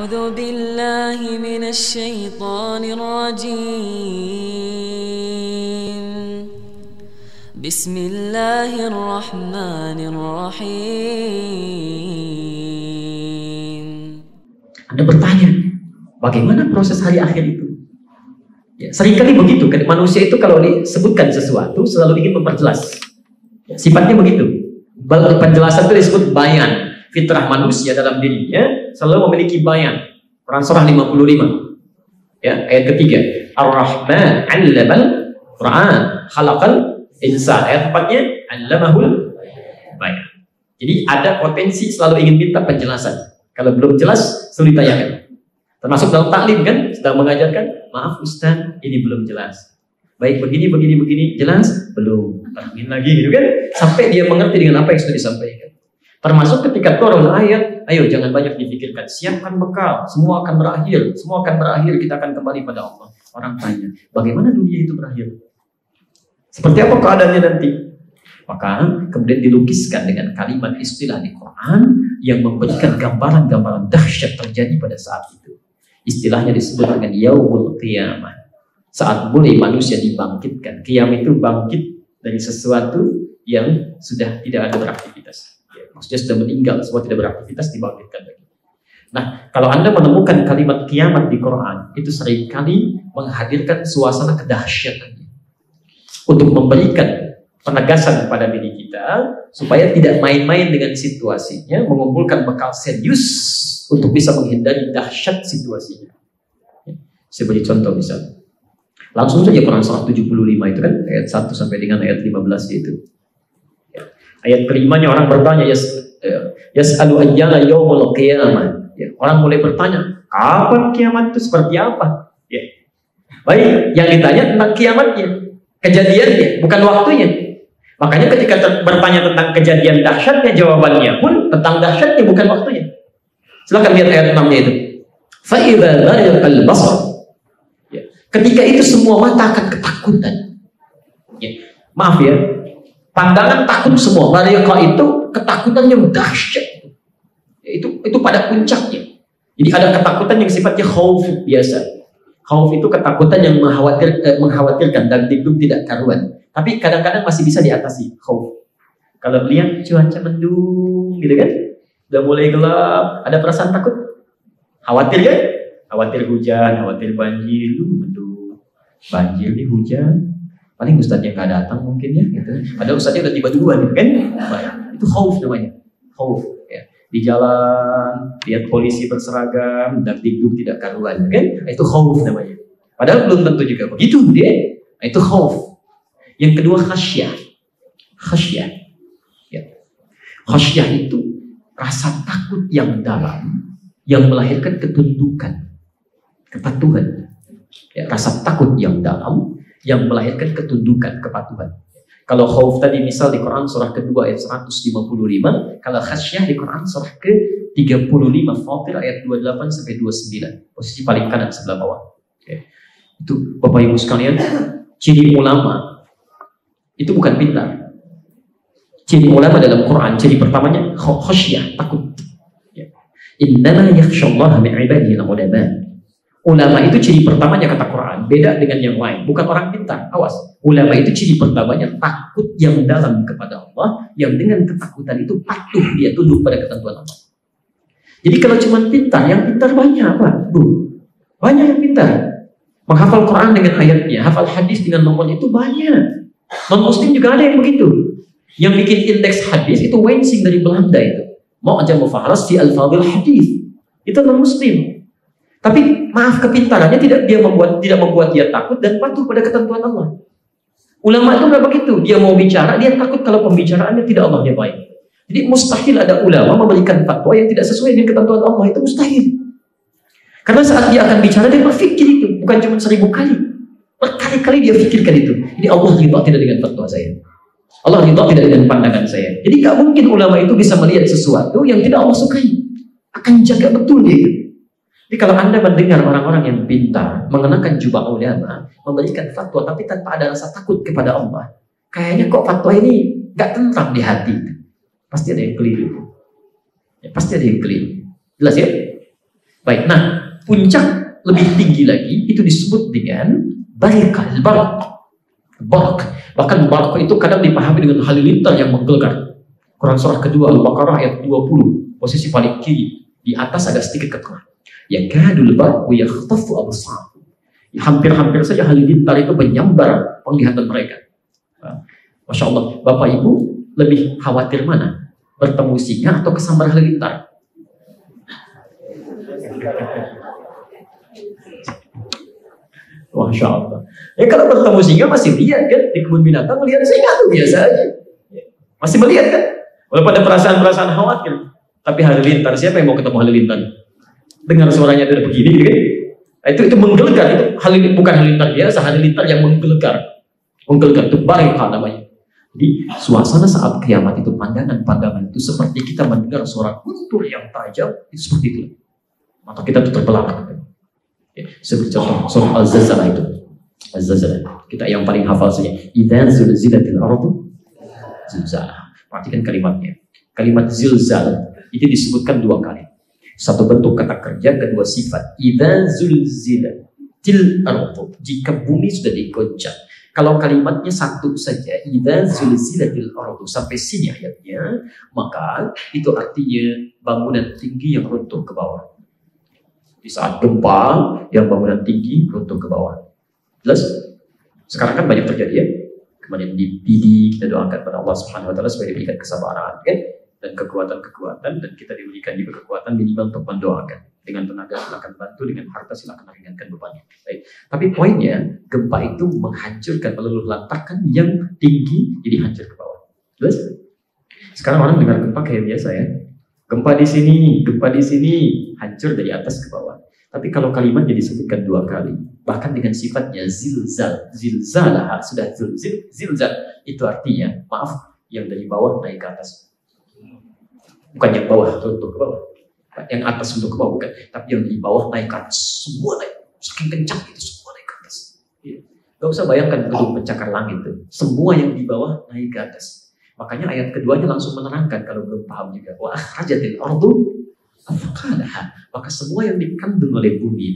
أعوذ بالله من الشيطان الرجيم بسم الله الرحمن الرحيم. Anda bertanya, bagaimana proses hari akhir itu? Ya, seringkali begitu, manusia itu kalau disebutkan sesuatu selalu ingin memperjelas. Ya, sifatnya begitu. Penjelasan itu disebut bayan. Fitrah manusia dalam dirinya selalu memiliki bayan. Quran surah 55. Ya, ayat ketiga. Ar-Rahman 'allamal Quran, khalaqal insan. Ayat 4-nya 'allamahul bayan. Jadi ada potensi selalu ingin minta penjelasan. Kalau belum jelas, sulit ditanyakan. Termasuk dalam taklim kan, sedang mengajarkan, maaf Ustaz, ini belum jelas. Baik begini, jelas? Belum. Terangin lagi gitu kan, sampai dia mengerti dengan apa yang sudah disampaikan. Termasuk ketika turun ayat, ayo jangan banyak dipikirkan, siapkan bekal, semua akan berakhir, kita akan kembali pada Allah. Orang tanya, bagaimana dunia itu berakhir? Seperti apa keadaannya nanti? Maka kemudian dilukiskan dengan kalimat istilah di Quran yang memberikan gambaran-gambaran dahsyat terjadi pada saat itu. Istilahnya disebut dengan yaumul qiyamah. Saat mulai manusia dibangkitkan. Qiyam itu bangkit dari sesuatu yang sudah tidak ada beraktivitas. Maksudnya sudah meninggal, semua tidak beraktivitas, dibangkitkan lagi. Nah, kalau Anda menemukan kalimat kiamat di Quran, itu seringkali menghadirkan suasana kedahsyatan untuk memberikan penegasan kepada diri kita supaya tidak main-main dengan situasinya, mengumpulkan bekal serius untuk bisa menghindari dahsyat situasinya. Saya beri contoh misalnya. Langsung saja Quran surah 75 itu kan ayat 1 sampai dengan ayat 15 itu. Ayat kelimanya orang bertanya, yas'alu ayyana yaumul qiyamah. Ya, orang mulai bertanya, kapan kiamat itu, seperti apa? Ya. Baik, yang ditanya tentang kiamatnya, kejadiannya, bukan waktunya. Makanya ketika bertanya tentang kejadian dahsyatnya, jawabannya pun tentang dahsyatnya, bukan waktunya. Silakan lihat ayat 6-nya itu. Fa idza bariqal basar. Ya. Ketika itu semua mata akan ketakutan. Ya. Maaf ya. Pandangan takut semua. Bariqah itu ketakutan yang dahsyat. Itu pada puncaknya. Jadi ada ketakutan yang sifatnya khauf biasa. Khauf itu ketakutan yang mengkhawatirkan dan itu tidak karuan. Tapi kadang-kadang masih bisa diatasi khauf. Kalau lihat cuaca mendung gitu kan, udah mulai gelap, ada perasaan takut? Khawatir kan? Khawatir hujan, khawatir banjir, mendung. Banjir nih, hujan. Paling ustadznya nggak datang mungkin ya, gitu. Padahal ustadznya udah tiba duluan, kan? Nah, itu khauf namanya, khauf. Ya. Di jalan lihat polisi berseragam, dan tidur tidak karuan, kan? Itu khauf namanya. Padahal belum tentu juga begitu dia. Nah, itu khauf. Yang kedua khasyah, khasyah. Ya. Khasyah itu rasa takut yang dalam, yang melahirkan ketundukan, kepatuhan. Ya, rasa takut yang dalam yang melahirkan ketundukan, kepatuhan. Kalau khauf tadi misal di Quran surah kedua ayat 155, kalau khasyah di Quran surah ke-35 Fatir ayat 28 sampai 29, posisi paling kanan sebelah bawah. Oke. Itu Bapak Ibu sekalian, ciri ulama itu bukan pintar. Ciri ulama dalam Quran, ciri pertamanya khasyah, takut. Innama yakhsyallaha min ibadihi al-ulama. Ulama itu ciri pertamanya kata Quran, beda dengan yang lain. Bukan orang pintar, awas. Ulama itu ciri pertamanya takut yang dalam kepada Allah, yang dengan ketakutan itu patuh dia tunduk pada ketentuan Allah. Jadi kalau cuma pintar, yang pintar banyak apa? Bu, banyak yang pintar. Menghafal Quran dengan ayatnya, hafal hadis dengan nomornya itu banyak. Non-muslim juga ada yang begitu. Yang bikin indeks hadis itu Wensing dari Belanda itu. Mu'jam Faharas fi al-Fadil hadis. Itu non-muslim. Tapi maaf, kepintarannya tidak membuat dia takut dan patuh pada ketentuan Allah. Ulama itu nggak begitu. Dia mau bicara, dia takut kalau pembicaraannya tidak Allah dia baik. Jadi mustahil ada ulama memberikan fatwa yang tidak sesuai dengan ketentuan Allah, itu mustahil. Karena saat dia akan bicara dia berpikir itu, bukan cuma 1000 kali, berkali-kali dia pikirkan itu. Jadi Allah ridha tidak dengan fatwa saya. Allah ridha tidak dengan pandangan saya. Jadi nggak mungkin ulama itu bisa melihat sesuatu yang tidak Allah sukai. Akan jaga betul dia itu. Jadi kalau Anda mendengar orang-orang yang pintar mengenakan jubah ulama, memberikan fatwa tapi tanpa ada rasa takut kepada Allah, kayaknya kok fatwa ini nggak tentram di hati. Pasti ada yang keliru. Ya, pasti ada yang keliru. Jelas ya? Baik, nah puncak lebih tinggi lagi itu disebut dengan barikal barak. Bahkan barak itu kadang dipahami dengan halilintar yang menggelegar. Quran surah kedua Al-Baqarah ayat 20, posisi paling kiri, di atas agak sedikit ke tengah. Yakadul barqu yakhtafu absar. Hampir-hampir saja halilintar itu menyambar penglihatan mereka. Masya Allah, Bapak Ibu lebih khawatir mana? Bertemu singa atau kesambar halilintar? Masya Allah. Ya kalau bertemu singa masih lihat kan, di kebun binatang melihat singa itu biasa aja. Masih melihat kan? Walaupun ada perasaan-perasaan khawatir. Tapi halilintar, siapa yang mau ketemu halilintar? Dengar suaranya udah begini gitu kan? Itu menggelegar, itu bukan halilintar biasa, halilintar yang menggelegar. Menggelegar itu barikah namanya. Jadi suasana saat kiamat itu, pandangan-pandangan itu seperti kita mendengar suara guntur yang tajam, itu seperti itu. Mata kita itu terbelalak. Seperti contoh surah Al-Zalzalah itu. Al-Zalzalah. Kita yang paling hafal saja. Idza zulzilatil ardu zilzalah. Perhatikan kalimatnya. Kalimat zilzal itu disebutkan dua kali. Satu bentuk kata kerja, kedua sifat. Idza zulzilatil ardu. Jika bumi sudah digoncang. Kalau kalimatnya satu saja, idza zulzilatil ardu sampai sini ayatnya, maka itu artinya bangunan tinggi yang runtuh ke bawah. Di saat gempa, yang bangunan tinggi runtuh ke bawah. Jelas? Sekarang kan banyak terjadi ya. Kemudian di PD kita doakan pada Allah Subhanahu Wa Taala supaya diberikan kesabaran, kan? Dan kekuatan-kekuatan, dan kita diberikan juga kekuatan minimal untuk mendoakan. Dengan tenaga silakan bantu, dengan harta silakan ringankan bebannya. Baik. Tapi poinnya, gempa itu menghancurkan, meluluh lantarkan yang tinggi jadi hancur ke bawah. Jelas? Sekarang orang dengar gempa kayak biasa ya. Gempa di sini, hancur dari atas ke bawah. Tapi kalau kalimatnya disebutkan dua kali, bahkan dengan sifatnya zilzal, zilzalah, sudah zilzal, itu artinya, maaf, yang dari bawah naik ke atas. Bukan yang bawah untuk ke bawah, yang atas untuk ke bawah, bukan. Tapi yang di bawah naik ke atas, semua naik, saking kencang itu semua naik ke atas. Gak usah bayangkan gedung pencakar langit itu, semua yang di bawah naik ke atas. Makanya ayat keduanya langsung menerangkan kalau belum paham juga. Wa akhrajatil ardu afqalaha. Maka semua yang dikandung oleh bumi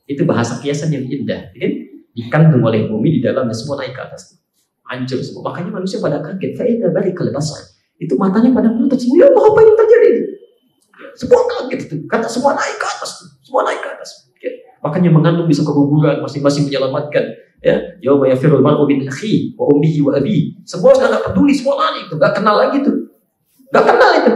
itu bahasa kiasan yang indah, kan? Dikandung oleh bumi, di dalamnya semua naik ke atas. Hancur semua. Makanya manusia pada kaget. Fa idza barikal basar. Itu matanya pada menutup semua. Ya Allah, apa yang terjadi? Semua kaget itu. Kata semua naik ke atas. Semua naik ke atas. Makanya mengandung bisa keguguran, masing-masing menyelamatkan. Ya, yauma yafirul mar'u min akhihi wa ummihi wa abihi. Semua sudah enggak peduli, semua lari itu, enggak kenal lagi tuh. Enggak kenal itu.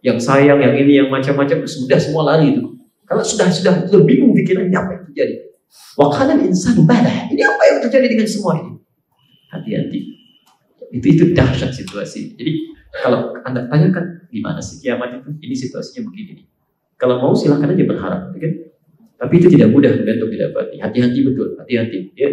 Yang sayang, yang ini, yang macam-macam sudah semua lari itu. Kalau sudah bingung pikiran ini apa yang terjadi. Wa qala al-insanu balah. Ini apa yang terjadi dengan semua ini? Hati-hati. Itu dahsyat situasi. Jadi kalau Anda tanyakan gimana sih kiamat itu? Ini situasinya begini. Kalau mau silakan aja berharap, kan? Tapi itu tidak mudah untuk didapati. Hati-hati betul, hati-hati. Ya.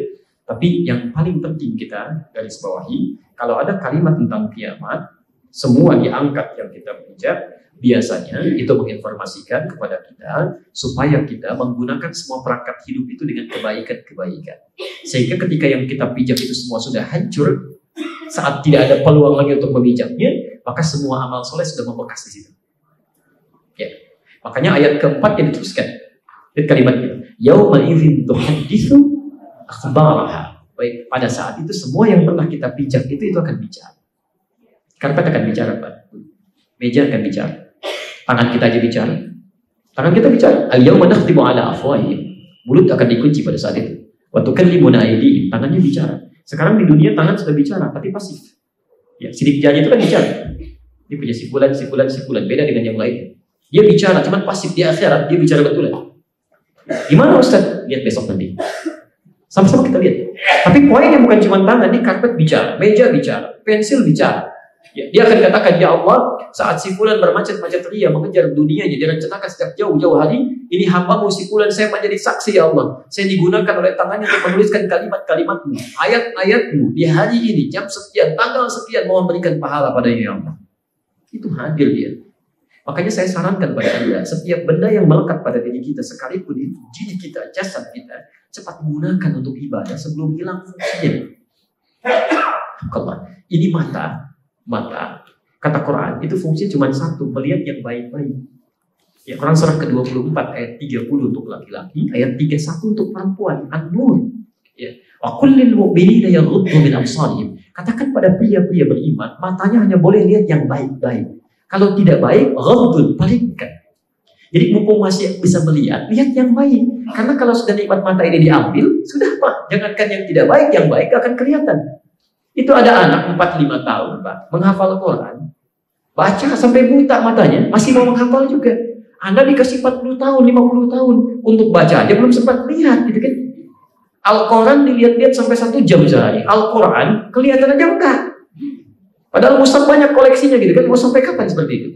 Tapi yang paling penting kita garis bawahi, kalau ada kalimat tentang kiamat, semua diangkat yang kita bijak, biasanya itu menginformasikan kepada kita supaya kita menggunakan semua perangkat hidup itu dengan kebaikan-kebaikan. Sehingga ketika yang kita pijak itu semua sudah hancur, saat tidak ada peluang lagi untuk memijaknya, maka semua amal soleh sudah membekas di situ. Ya. Makanya ayat keempat yang diteruskan. Lihat kalimatnya. Yauma idzin tuhadditsu akhbaraha. Baik, pada saat itu semua yang pernah kita pijak itu akan bicara. Karpet akan bicara, Pak. Meja akan bicara. Tangan kita aja bicara. Tangan kita bicara. Al-yauma nakhtimu ala afwahihim. Mulut akan dikunci pada saat itu. Wa tukallimuna aydihim. Tangannya bicara. Sekarang di dunia tangan sudah bicara, tapi pasif. Ya, sidik jari itu kan bicara. Dia punya sipulan. Beda dengan yang lain. Dia bicara, cuman pasif. Di akhirat dia bicara betulan. Gimana Ustaz? Lihat besok nanti. Sama-sama kita lihat. Tapi poinnya bukan cuma tangan, ini karpet bicara, meja bicara, pensil bicara. Ya, dia akan katakan, ya Allah, saat si fulan bermacet-macet ria mengejar dunianya, direncanakan sejak jauh-jauh hari, ini hambamu si fulan, saya menjadi saksi ya Allah. Saya digunakan oleh tangannya untuk menuliskan kalimat-kalimatmu, ayat-ayatmu, di hari ini, jam sekian, tanggal sekian, mohon berikan pahala padanya ya Allah. Itu hadir dia. Makanya saya sarankan pada Anda, setiap benda yang melekat pada diri kita, sekalipun itu diri kita, jasad kita, cepat gunakan untuk ibadah sebelum hilang fungsinya. Kalau ini mata, kata Quran, itu fungsinya cuma satu, melihat yang baik-baik. Ya, Quran surah ke-24 ayat 30 untuk laki-laki, ayat 31 untuk perempuan. An-Nur. Ya. Wa kullil mu'minina yaghuddu min absarihim. Katakan pada pria-pria beriman, matanya hanya boleh lihat yang baik-baik. Kalau tidak baik, ghaddun, palingkan. Jadi mumpung masih bisa melihat, lihat yang baik. Karena kalau sudah nikmat mata ini diambil, sudah Pak. Jangankan yang tidak baik, yang baik akan kelihatan. Itu ada anak 4-5 tahun Pak, menghafal Quran. Baca sampai buta matanya, masih mau menghafal juga. Anda dikasih 40 tahun, 50 tahun untuk baca aja belum sempat lihat gitu kan. Al-Quran dilihat-lihat sampai 1 jam sehari. Al-Quran kelihatan aja enggak. Padahal Ustaz banyak koleksinya gitu kan, mau sampai kapan seperti itu?